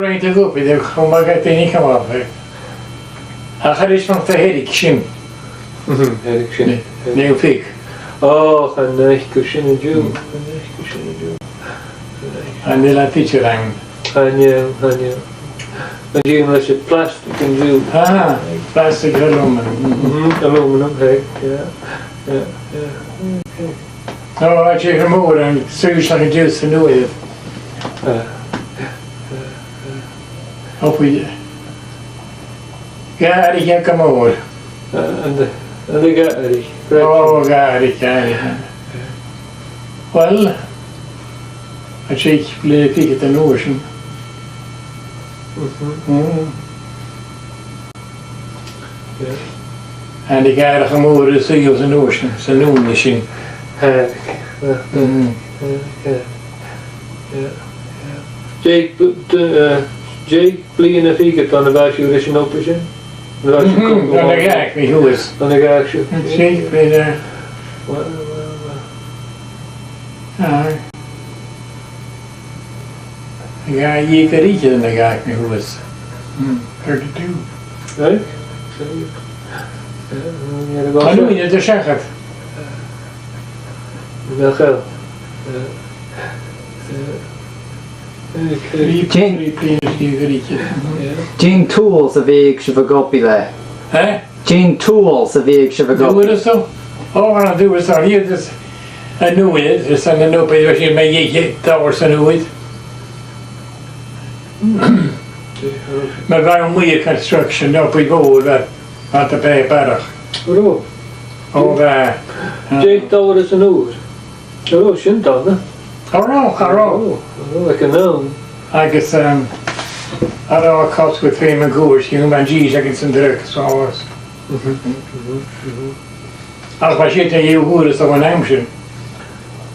Right to go, but how much I think come off. I had this from the headache shin. Headache shin. New pig. Oh, and nice cushion and Jew. And they'll teach you around. I know. And you must have plastic and Jew. Plastic aluminum. Aluminum, hey, yeah. No, I take them over and search like a juice to know it. Hope we Gary can't come over. And the Gary. Oh, Gary. Well, I take play a peek at the ocean. And the guy come over to see us in the ocean. It's a noon machine. Jake playing a figure on the back of the operation. On the guy, me who is? On the guy, Jake playing there. The guy, you could eat it in the guy, me who is 32. Right? I knew you had to check it. MacNeil. Gene tools a bhíodh se bh gopi le. Gene tools a bhíodh se bh gopi. Do it so? All I do is I hear this. I knew it. It's on the no page. I should make it dollars. I knew it. My van we construction. No people that at the Peadar. Oh, that. Jake dollars an hour. Oh, shouldn't done. Hello. I can know. I guess I don't cost with fame and goers. You know, geez, I can send direct so I was. Als maar shit en je hoort zo een ambition.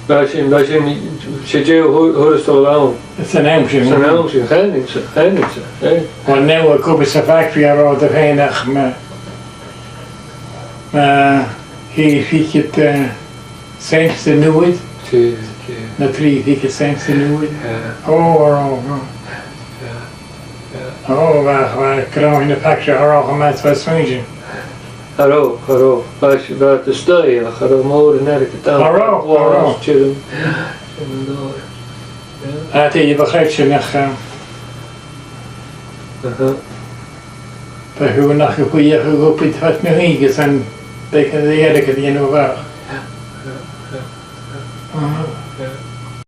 Dat je hoort zo lang. It's an ambition. It's an ambition. Geen niet. Want nu ik op een factory aan de weinig maar hier fick het sämsta nuet. Na tri fick het sämsta nuet. Waar kram in de factory har ook met wat swingen. Hallo. Waar te stijgen. Ga er maar naar de taal. Hallo. Het je begrijpt je nog. Bij hoe nog een goede geroepen wat me heen zijn. Dat kan de eerlijke die nog waar.